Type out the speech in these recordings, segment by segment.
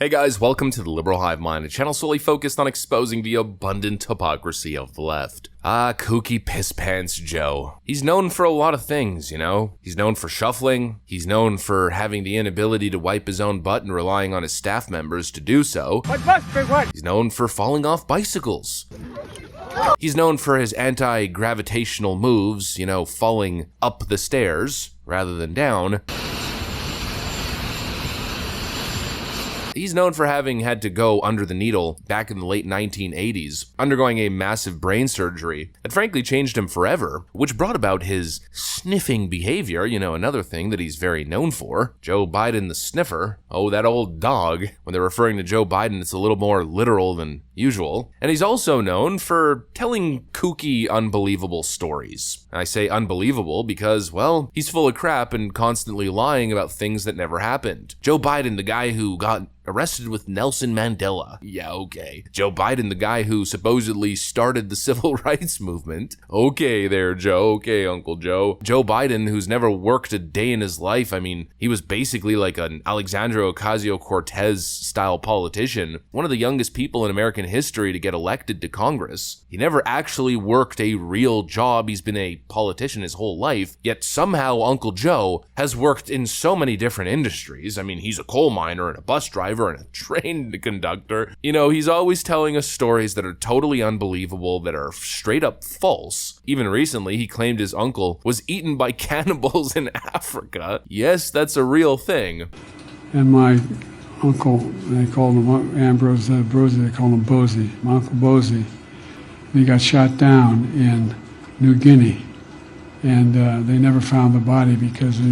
Hey guys, welcome to the Liberal Hive Mind, a channel solely focused on exposing the abundant hypocrisy of the left. Kooky Piss Pants Joe. He's known for a lot of things, you know? He's known for shuffling, he's known for having the inability to wipe his own butt and relying on his staff members to do so. He's known for falling off bicycles. He's known for his anti-gravitational moves, you know, falling up the stairs rather than down. He's known for having had to go under the needle back in the late 1980s, undergoing a massive brain surgery that frankly changed him forever, which brought about his sniffing behavior, you know, another thing that he's very known for. Joe Biden the sniffer. Oh, that old dog. When they're referring to Joe Biden, it's a little more literal than usual. And he's also known for telling kooky, unbelievable stories. I say unbelievable because, well, he's full of crap and constantly lying about things that never happened. Joe Biden, the guy who got arrested with Nelson Mandela. Yeah, okay. Joe Biden, the guy who supposedly started the civil rights movement. Okay there, Joe. Okay, Uncle Joe. Joe Biden, who's never worked a day in his life. I mean, he was basically like an Alexandria Ocasio-Cortez style politician, one of the youngest people in American history to get elected to Congress. He never actually worked a real job. He's been a politician his whole life, yet somehow Uncle Joe has worked in so many different industries. I mean, he's a coal miner and a bus driver and a train conductor. You know, he's always telling us stories that are totally unbelievable, that are straight up false. Even recently, he claimed his uncle was eaten by cannibals in Africa. Yes, that's a real thing. And my uncle, they called him Ambrose Brosey, they called him Bosey. My uncle Bosey, he got shot down in New Guinea. And they never found the body because there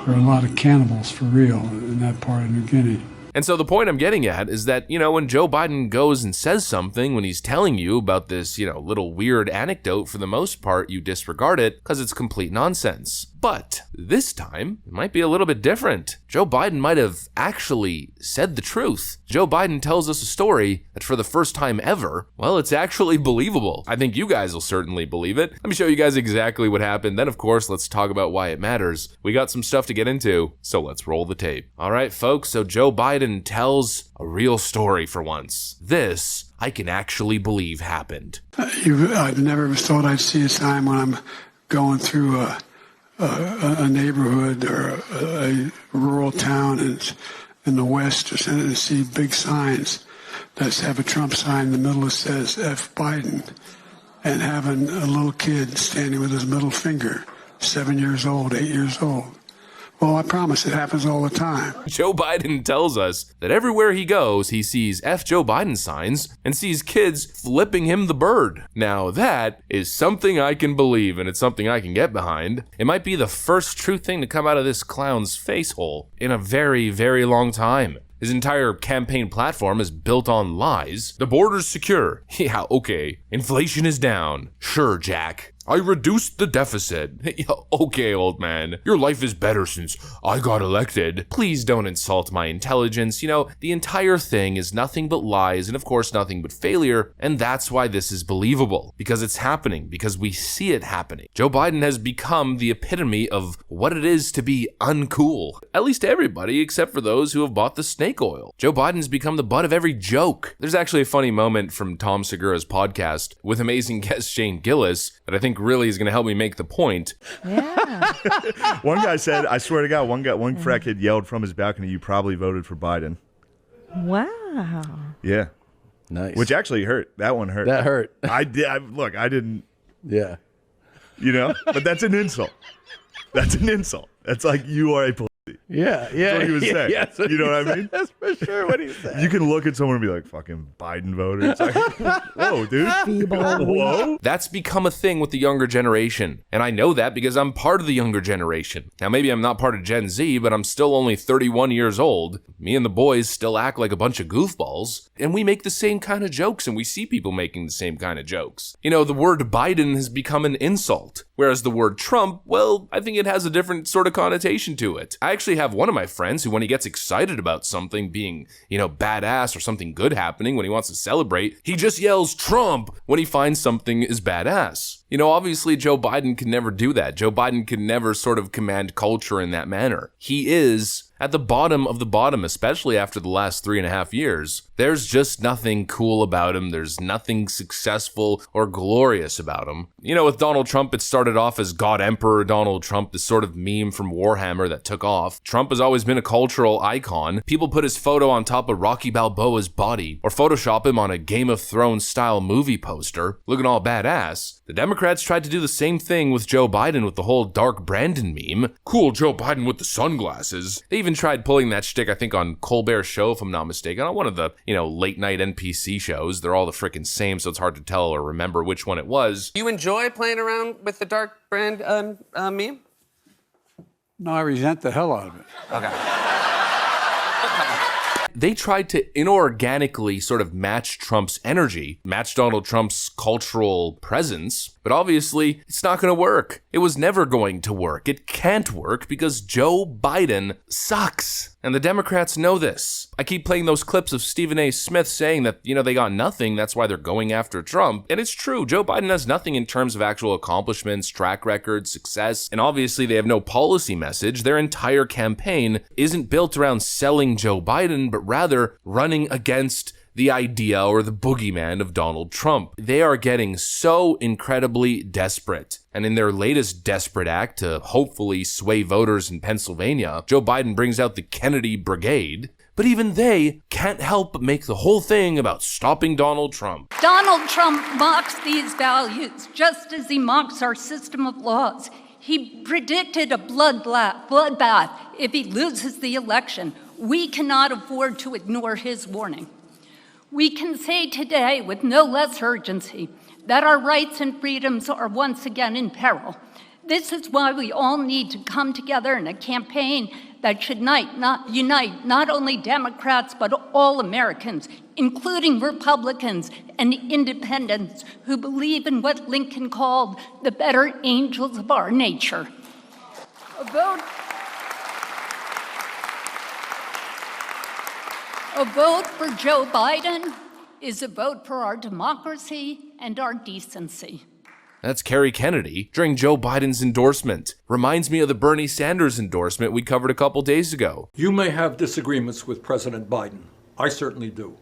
were a lot of cannibals for real in that part of New Guinea. And so the point I'm getting at is that, you know, when Joe Biden goes and says something, when he's telling you about this, you know, little weird anecdote, for the most part, you disregard it because it's complete nonsense. But this time, it might be a little bit different. Joe Biden might have actually said the truth. Joe Biden tells us a story that for the first time ever, well, it's actually believable. I think you guys will certainly believe it. Let me show you guys exactly what happened. Then, of course, let's talk about why it matters. We got some stuff to get into, so let's roll the tape. All right, folks, so Joe Biden tells a real story for once. This I can actually believe happened. I've never thought I'd see a time when I'm going through a neighborhood or a rural town in the West or something and see big signs that have a Trump sign in the middle that says F. Biden, and having a little kid standing with his middle finger, 7 years old, 8 years old. Well, I promise it happens all the time. Joe Biden tells us that everywhere he goes, he sees F. Joe Biden signs and sees kids flipping him the bird. Now that is something I can believe, and it's something I can get behind. It might be the first true thing to come out of this clown's face hole in a very, very long time. His entire campaign platform is built on lies. The border's secure. Yeah, okay. Inflation is down. Sure, Jack. I reduced the deficit. Yeah, okay, old man. Your life is better since I got elected. Please don't insult my intelligence. You know, the entire thing is nothing but lies and, of course, nothing but failure. And that's why this is believable. Because it's happening. Because we see it happening. Joe Biden has become the epitome of what it is to be uncool. At least everybody, except for those who have bought the snake oil. Joe Biden's become the butt of every joke. There's actually a funny moment from Tom Segura's podcast with amazing guest Shane Gillis that I think really is going to help me make the point. Yeah. One guy said, I swear to God, one crackhead yelled from his balcony, "You probably voted for Biden." Wow. Yeah. Nice. Which actually hurt. That one hurt. That hurt. I didn't. Yeah. You know, but that's an insult. That's an insult. That's like, you are a pussy. Yeah. That's what he was saying. Yeah, you know what I mean? That's for sure what he said. You can look at someone and be like, fucking Biden voter. It's like, whoa, dude. Whoa. That's become a thing with the younger generation. And I know that because I'm part of the younger generation. Now, maybe I'm not part of Gen Z, but I'm still only 31 years old. Me and the boys still act like a bunch of goofballs. And we make the same kind of jokes, and we see people making the same kind of jokes. You know, the word Biden has become an insult. Whereas the word Trump, well, I think it has a different sort of connotation to it. I actually have one of my friends who, when he gets excited about something being, you know, badass or something good happening, when he wants to celebrate, he just yells Trump when he finds something is badass. You know, obviously Joe Biden can never do that. Joe Biden can never sort of command culture in that manner. He is at the bottom of the bottom, especially after the last 3.5 years. There's just nothing cool about him. There's nothing successful or glorious about him. You know, with Donald Trump, it started off as God Emperor Donald Trump, this sort of meme from Warhammer that took off. Trump has always been a cultural icon. People put his photo on top of Rocky Balboa's body, or Photoshop him on a Game of Thrones style movie poster, looking all badass. The Democrats tried to do the same thing with Joe Biden with the whole Dark Brandon meme. Cool Joe Biden with the sunglasses. They even tried pulling that shtick, I think, on Colbert's Show, if I'm not mistaken, on one of the, late night NPC shows. They're all the freaking same, so it's hard to tell or remember which one it was. You enjoy playing around with the dark brand meme? No, I resent the hell out of it. Okay. They tried to inorganically sort of match Trump's energy, match Donald Trump's cultural presence, but obviously it's not going to work. It was never going to work. It can't work because Joe Biden sucks. And the Democrats know this. I keep playing those clips of Stephen A. Smith saying that, they got nothing, that's why they're going after Trump. And it's true, Joe Biden has nothing in terms of actual accomplishments, track record, success, and obviously they have no policy message. Their entire campaign isn't built around selling Joe Biden, but rather running against the idea or the boogeyman of Donald Trump. They are getting so incredibly desperate. And in their latest desperate act to hopefully sway voters in Pennsylvania, Joe Biden brings out the Kennedy Brigade. But even they can't help but make the whole thing about stopping Donald Trump. Donald Trump mocks these values just as he mocks our system of laws. He predicted a bloodbath if he loses the election. We cannot afford to ignore his warning. We can say today with no less urgency that our rights and freedoms are once again in peril. This is why we all need to come together in a campaign that should unite not only Democrats but all Americans, including Republicans and independents who believe in what Lincoln called the better angels of our nature. A vote for Joe Biden is a vote for our democracy and our decency. That's Kerry Kennedy during Joe Biden's endorsement. Reminds me of the Bernie Sanders endorsement we covered a couple days ago. You may have disagreements with President Biden. I certainly do.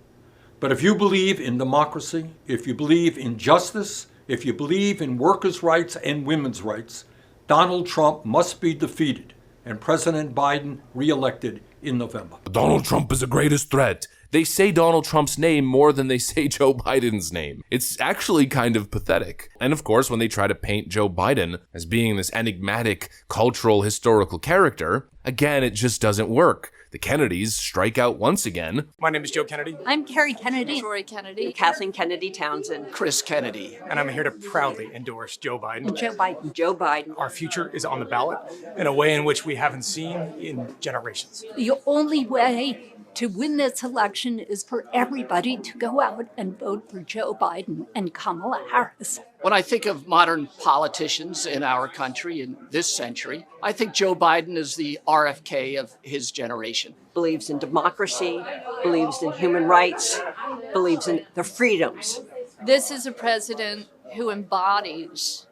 But if you believe in democracy, if you believe in justice, if you believe in workers' rights and women's rights, Donald Trump must be defeated and President Biden reelected in November. Donald Trump is the greatest threat. They say Donald Trump's name more than they say Joe Biden's name. It's actually kind of pathetic. And of course, when they try to paint Joe Biden as being this enigmatic cultural historical character, again, it just doesn't work. The Kennedys strike out once again. My name is Joe Kennedy. I'm Kerry Kennedy. Troy Kennedy. Kathleen Kennedy Townsend. Chris Kennedy. And I'm here to proudly endorse Joe Biden. Joe Biden. Joe Biden. Our future is on the ballot in a way in which we haven't seen in generations. The only way to win this election is for everybody to go out and vote for Joe Biden and Kamala Harris. When I think of modern politicians in our country in this century, I think Joe Biden is the RFK of his generation. Believes in democracy, believes in human rights, believes in the freedoms. This is a president who embodies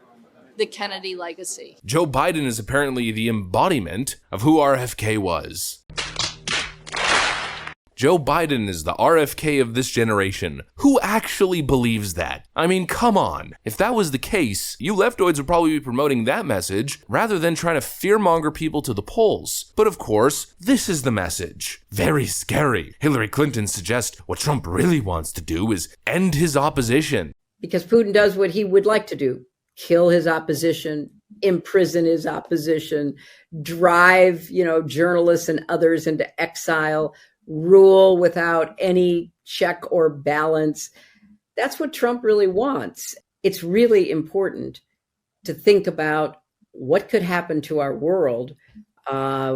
the Kennedy legacy. Joe Biden is apparently the embodiment of who RFK was. Joe Biden is the RFK of this generation. Who actually believes that? I mean, come on. If that was the case, you leftoids would probably be promoting that message rather than trying to fearmonger people to the polls. But of course, this is the message. Very scary. Hillary Clinton suggests what Trump really wants to do is end his opposition. Because Putin does what he would like to do. Kill his opposition, imprison his opposition, drive, journalists and others into exile, rule without any check or balance. That's what Trump really wants. It's really important to think about what could happen to our world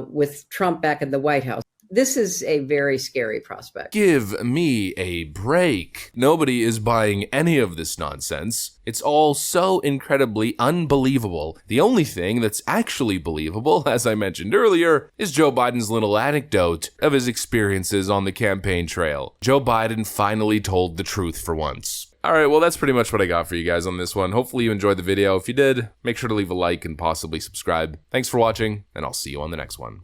with Trump back in the White House. This is a very scary prospect. Give me a break. Nobody is buying any of this nonsense. It's all so incredibly unbelievable. The only thing that's actually believable, as I mentioned earlier, is Joe Biden's little anecdote of his experiences on the campaign trail. Joe Biden finally told the truth for once. All right, well, that's pretty much what I got for you guys on this one. Hopefully you enjoyed the video. If you did, make sure to leave a like and possibly subscribe. Thanks for watching, and I'll see you on the next one.